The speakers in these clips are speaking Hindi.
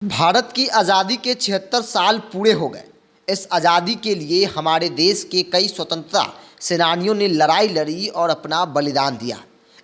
भारत की आज़ादी के 76 साल पूरे हो गए। इस आज़ादी के लिए हमारे देश के कई स्वतंत्रता सेनानियों ने लड़ाई लड़ी और अपना बलिदान दिया।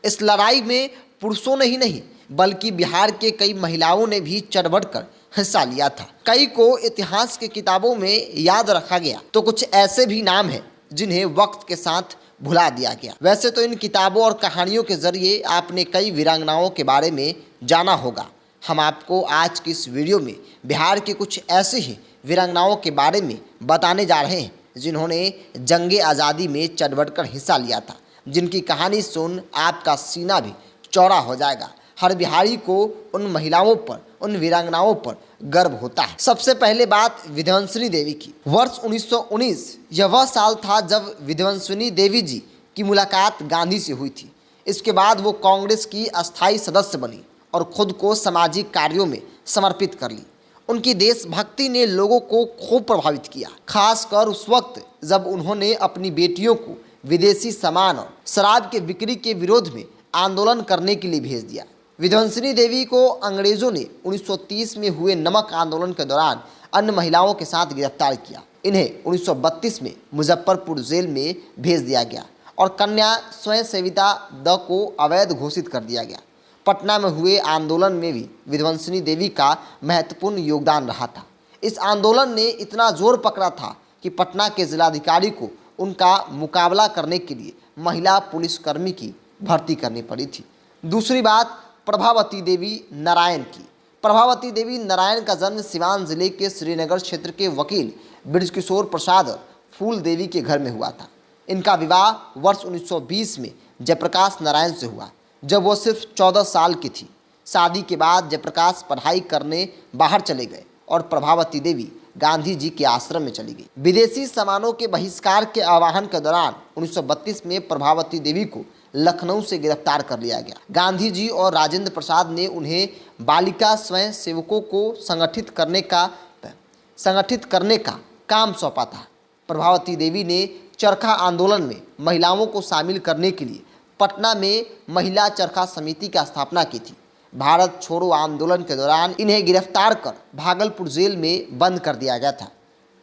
इस लड़ाई में पुरुषों ने ही नहीं बल्कि बिहार के कई महिलाओं ने भी चढ़ बढ़कर हिस्सा लिया था। कई को इतिहास की किताबों में याद रखा गया तो कुछ ऐसे भी नाम हैं जिन्हें वक्त के साथ भुला दिया गया। वैसे तो इन किताबों और कहानियों के जरिए आपने कई वीरांगनाओं के बारे में जाना होगा। हम आपको आज की इस वीडियो में बिहार के कुछ ऐसे ही वीरांगनाओं के बारे में बताने जा रहे हैं जिन्होंने जंगे आज़ादी में चढ़ बढ़कर हिस्सा लिया था, जिनकी कहानी सुन आपका सीना भी चौड़ा हो जाएगा। हर बिहारी को उन महिलाओं पर, उन वीरांगनाओं पर गर्व होता है। सबसे पहले बात विध्वंसिनी देवी की। वर्ष 1919 यह वह साल था जब विध्वंसिनी देवी जी की मुलाकात गांधी से हुई थी। इसके बाद वो कांग्रेस की अस्थायी सदस्य बनी और खुद को सामाजिक कार्यों में समर्पित कर ली। उनकी देशभक्ति ने लोगों को खूब प्रभावित किया, खासकर उस वक्त जब उन्होंने अपनी बेटियों को विदेशी सामान और शराब के बिक्री के विरोध में आंदोलन करने के लिए भेज दिया। विध्वंसिनी देवी को अंग्रेजों ने 1930 में हुए नमक आंदोलन के दौरान अन्य महिलाओं के साथ गिरफ्तार किया। इन्हें 1932 में मुजफ्फरपुर जेल में भेज दिया गया और कन्या स्वयं सेविता द को अवैध घोषित कर दिया गया। पटना में हुए आंदोलन में भी विध्वंसिनी देवी का महत्वपूर्ण योगदान रहा था। इस आंदोलन ने इतना जोर पकड़ा था कि पटना के जिलाधिकारी को उनका मुकाबला करने के लिए महिला पुलिसकर्मी की भर्ती करनी पड़ी थी। दूसरी बात प्रभावती देवी नारायण की। प्रभावती देवी नारायण का जन्म सिवान जिले के श्रीनगर क्षेत्र के वकील बृजकिशोर प्रसाद और फूल देवी के घर में हुआ था। इनका विवाह वर्ष 1920 में जयप्रकाश नारायण से हुआ जब वो सिर्फ 14 साल की थी। शादी के बाद जयप्रकाश पढ़ाई करने बाहर चले गए और प्रभावती देवी गांधी जी के आश्रम में चली गई। विदेशी सामानों के बहिष्कार के आह्वान के दौरान 1932 में प्रभावती देवी को लखनऊ से गिरफ्तार कर लिया गया। गांधी जी और राजेंद्र प्रसाद ने उन्हें बालिका स्वयं सेवकों को संगठित करने का काम सौंपा था। प्रभावती देवी ने चरखा आंदोलन में महिलाओं को शामिल करने के लिए पटना में महिला चरखा समिति की स्थापना की थी। भारत छोड़ो आंदोलन के दौरान इन्हें गिरफ्तार कर भागलपुर जेल में बंद कर दिया गया था।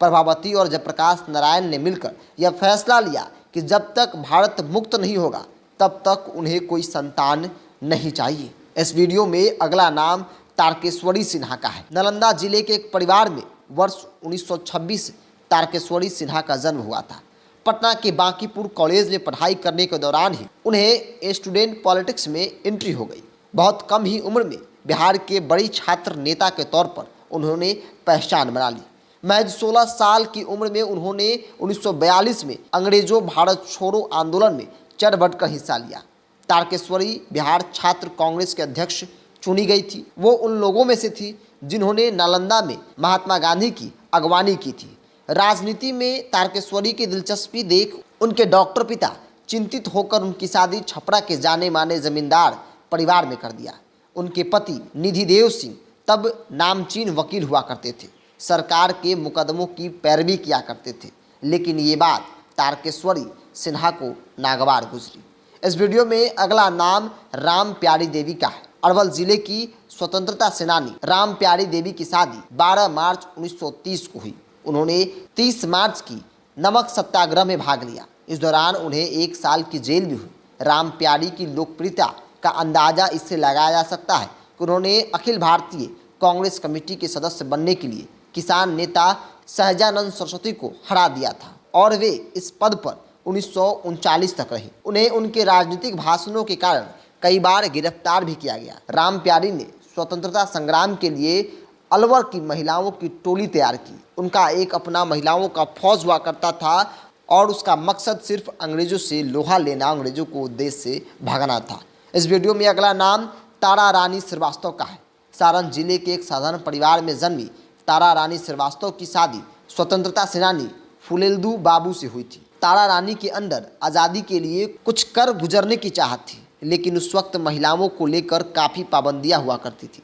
प्रभावती और जयप्रकाश नारायण ने मिलकर यह फैसला लिया कि जब तक भारत मुक्त नहीं होगा तब तक उन्हें कोई संतान नहीं चाहिए। इस वीडियो में अगला नाम तारकेश्वरी सिन्हा का है। नालंदा जिले के एक परिवार में वर्ष 1926 तारकेश्वरी सिन्हा का जन्म हुआ था। पटना के बांकीपुर कॉलेज में पढ़ाई करने के दौरान ही उन्हें स्टूडेंट पॉलिटिक्स में एंट्री हो गई। बहुत कम ही उम्र में बिहार के बड़ी छात्र नेता के तौर पर उन्होंने पहचान बना ली। महज 16 साल की उम्र में उन्होंने 1942 में अंग्रेजों भारत छोड़ो आंदोलन में चढ़ बढ़कर हिस्सा लिया। तारकेश्वरी बिहार छात्र कांग्रेस के अध्यक्ष चुनी गई थी। वो उन लोगों में से थी जिन्होंने नालंदा में महात्मा गांधी की अगवानी की थी। राजनीति में तारकेश्वरी की दिलचस्पी देख उनके डॉक्टर पिता चिंतित होकर उनकी शादी छपरा के जाने माने जमींदार परिवार में कर दिया। उनके पति निधिदेव सिंह तब नामचीन वकील हुआ करते थे, सरकार के मुकदमों की पैरवी किया करते थे, लेकिन ये बात तारकेश्वरी सिन्हा को नागवार गुजरी। इस वीडियो में अगला नाम राम प्यारी देवी का है। अरवल जिले की स्वतंत्रता सेनानी राम प्यारी देवी की शादी 12 मार्च 1930 को हुई। उन्होंने 30 मार्च की नमक सत्याग्रह में भाग लिया। इस दौरान उन्हें 1 साल की जेल भी हुई। राम प्यारी की लोकप्रियता का अंदाजा इससे लगाया जा सकता है कि उन्होंने अखिल भारतीय कांग्रेस कमेटी के सदस्य बनने के लिए किसान नेता सहजानंद सरस्वती को हरा दिया था और वे इस पद पर 1939 तक रहे। उन्हें उनके राजनीतिक भाषणों के कारण कई बार गिरफ्तार भी किया गया। राम प्यारी ने स्वतंत्रता संग्राम के लिए अलवर की महिलाओं की टोली तैयार की। उनका एक अपना महिलाओं का फौज हुआ करता था और उसका मकसद सिर्फ अंग्रेजों से लोहा लेना, अंग्रेजों को देश से भगाना था। इस वीडियो में अगला नाम तारा रानी श्रीवास्तव का है। सारण जिले के एक साधारण परिवार में जन्मी तारा रानी श्रीवास्तव की शादी स्वतंत्रता सेनानी फूलेलदू बाबू से हुई थी। तारा रानी के अंदर आज़ादी के लिए कुछ कर गुजरने की चाहत थी, लेकिन उस वक्त महिलाओं को लेकर काफ़ी पाबंदियाँ हुआ करती थी।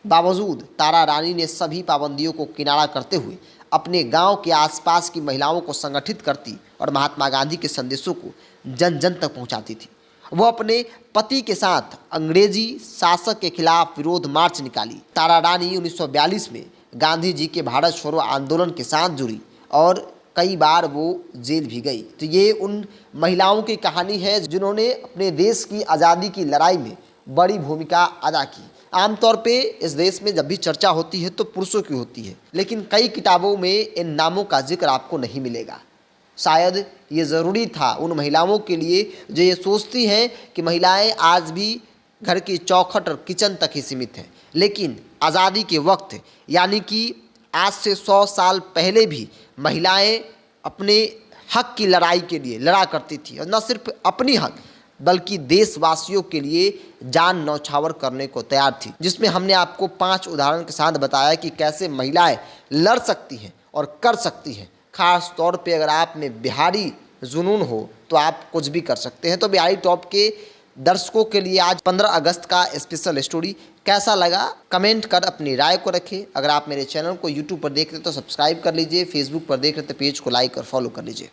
बावजूद तारा रानी ने सभी पाबंदियों को किनारा करते हुए अपने गांव के आसपास की महिलाओं को संगठित करती और महात्मा गांधी के संदेशों को जन जन तक पहुंचाती थी। वह अपने पति के साथ अंग्रेजी शासक के खिलाफ विरोध मार्च निकाली। तारा रानी 1942 में गांधी जी के भारत छोड़ो आंदोलन के साथ जुड़ी और कई बार वो जेल भी गई। तो ये उन महिलाओं की कहानी है जिन्होंने अपने देश की आज़ादी की लड़ाई में बड़ी भूमिका अदा की। आमतौर पे इस देश में जब भी चर्चा होती है तो पुरुषों की होती है, लेकिन कई किताबों में इन नामों का जिक्र आपको नहीं मिलेगा। शायद ये ज़रूरी था उन महिलाओं के लिए जो ये सोचती हैं कि महिलाएं आज भी घर की चौखट और किचन तक ही सीमित हैं, लेकिन आज़ादी के वक्त यानी कि आज से 100 साल पहले भी महिलाएं अपने हक की लड़ाई के लिए लड़ा करती थी और न सिर्फ अपनी हक बल्कि देशवासियों के लिए जान न्यौछावर करने को तैयार थी, जिसमें हमने आपको 5 उदाहरण के साथ बताया कि कैसे महिलाएं लड़ सकती हैं और कर सकती हैं। खास तौर पे अगर आप में बिहारी जुनून हो तो आप कुछ भी कर सकते हैं। तो बिहारी टॉप के दर्शकों के लिए आज 15 अगस्त का स्पेशल स्टोरी कैसा लगा कमेंट कर अपनी राय को रखें। अगर आप मेरे चैनल को यूट्यूब पर देख रहे तो सब्सक्राइब कर लीजिए, फेसबुक पर देख रहे तो पेज को लाइक और फॉलो कर लीजिए।